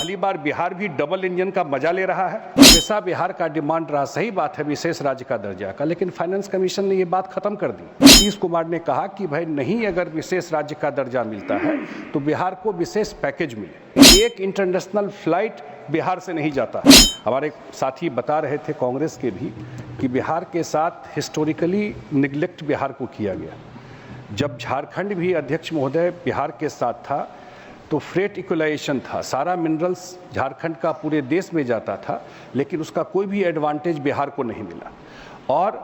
पहली बार बिहार भी double engine का मजा ले रहा है। हमेशा बिहार का डिमांड रहा, सही बात है, विशेष राज्य का दर्जा का, लेकिन फाइनेंस कमीशन ने ये बात खत्म कर दी। नीतीश कुमार ने कहा कि भाई नहीं, अगर विशेष राज्य का दर्जा मिलता है तो बिहार को विशेष पैकेज मिले। एक इंटरनेशनल फ्लाइट बिहार से नहीं जाता है। हमारे साथी बता रहे थे कांग्रेस के भी कि बिहार के साथ हिस्टोरिकली निगलेक्ट बिहार को किया गया। जब झारखंड भी अध्यक्ष महोदय बिहार के साथ था तो फ्रेट इक्वलाइजेशन था, सारा मिनरल्स झारखंड का पूरे देश में जाता था, लेकिन उसका कोई भी एडवांटेज बिहार को नहीं मिला। और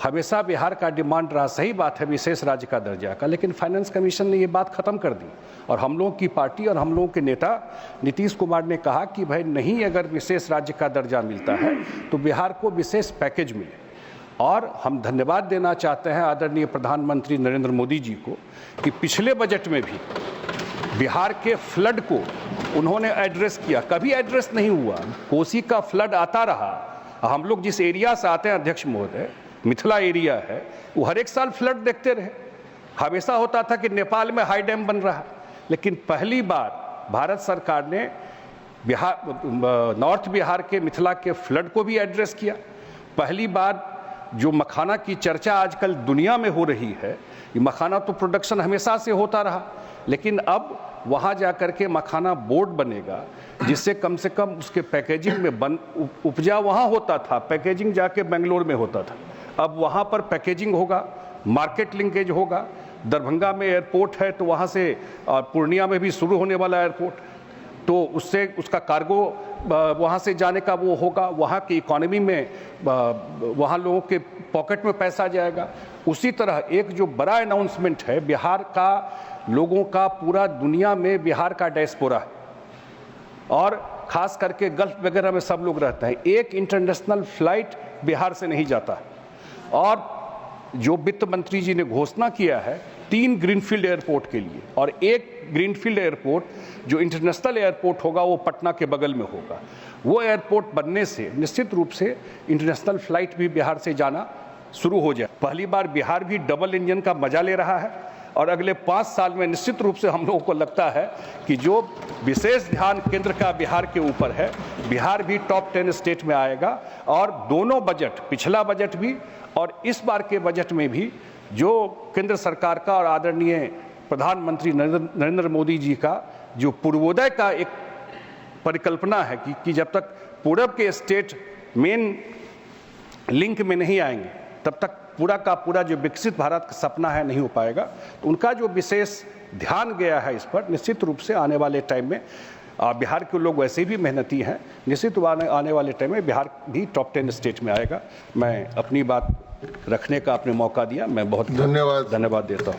हमेशा बिहार का डिमांड रहा, सही बात है, विशेष राज्य का दर्जा का, लेकिन फाइनेंस कमीशन ने ये बात खत्म कर दी। और हम लोगों की पार्टी और हम लोगों के नेता नीतीश कुमार ने कहा कि भाई नहीं, अगर विशेष राज्य का दर्जा मिलता है तो बिहार को विशेष पैकेज मिले। और हम धन्यवाद देना चाहते हैं आदरणीय प्रधानमंत्री नरेंद्र मोदी जी को कि पिछले बजट में भी बिहार के फ्लड को उन्होंने एड्रेस किया। कभी एड्रेस नहीं हुआ, कोसी का फ्लड आता रहा। हम लोग जिस एरिया से आते हैं अध्यक्ष महोदय, मिथिला एरिया है, वो हर एक साल फ्लड देखते रहे। हमेशा होता था कि नेपाल में हाई डैम बन रहा है, लेकिन पहली बार भारत सरकार ने बिहार, नॉर्थ बिहार के मिथिला के फ्लड को भी एड्रेस किया। पहली बार जो मखाना की चर्चा आजकल दुनिया में हो रही है, ये मखाना तो प्रोडक्शन हमेशा से होता रहा, लेकिन अब वहाँ जा कर के मखाना बोर्ड बनेगा, जिससे कम से कम उसके पैकेजिंग में उपजा वहाँ होता था, पैकेजिंग जाके बेंगलोर में होता था, अब वहाँ पर पैकेजिंग होगा, मार्केट लिंकेज होगा। दरभंगा में एयरपोर्ट है तो वहाँ से पूर्णिया में भी शुरू होने वाला एयरपोर्ट, तो उससे उसका कार्गो वहाँ से जाने का वो होगा, वहाँ की इकोनॉमी में वहाँ लोगों के पॉकेट में पैसा जाएगा। उसी तरह एक जो बड़ा अनाउंसमेंट है, बिहार का लोगों का पूरा दुनिया में बिहार का डायस्पोरा है, और ख़ास करके गल्फ वगैरह में सब लोग रहते हैं। एक इंटरनेशनल फ्लाइट बिहार से नहीं जाता। और जो वित्त मंत्री जी ने घोषणा किया है 3 ग्रीनफील्ड एयरपोर्ट के लिए, और एक ग्रीनफील्ड एयरपोर्ट जो इंटरनेशनल एयरपोर्ट होगा वो पटना के बगल में होगा। वो एयरपोर्ट बनने से निश्चित रूप से इंटरनेशनल फ्लाइट भी बिहार से जाना शुरू हो जाए। पहली बार बिहार भी डबल इंजन का मजा ले रहा है, और अगले 5 साल में निश्चित रूप से हम लोगों को लगता है कि जो विशेष ध्यान केंद्र का बिहार के ऊपर है, बिहार भी टॉप 10 स्टेट में आएगा। और दोनों बजट, पिछला बजट भी और इस बार के बजट में भी, जो केंद्र सरकार का और आदरणीय प्रधानमंत्री नरेंद्र मोदी जी का जो पूर्वोदय का एक परिकल्पना है कि जब तक पूरब के स्टेट मेन लिंक में नहीं आएंगे तब तक पूरा का पूरा जो विकसित भारत का सपना है नहीं हो पाएगा। तो उनका जो विशेष ध्यान गया है इस पर, निश्चित रूप से आने वाले टाइम में बिहार के लोग वैसे भी मेहनती हैं, निश्चित आने वाले टाइम में बिहार भी टॉप 10 स्टेट में आएगा। मैं अपनी बात रखने का आपने मौका दिया, मैं बहुत धन्यवाद देता हूँ।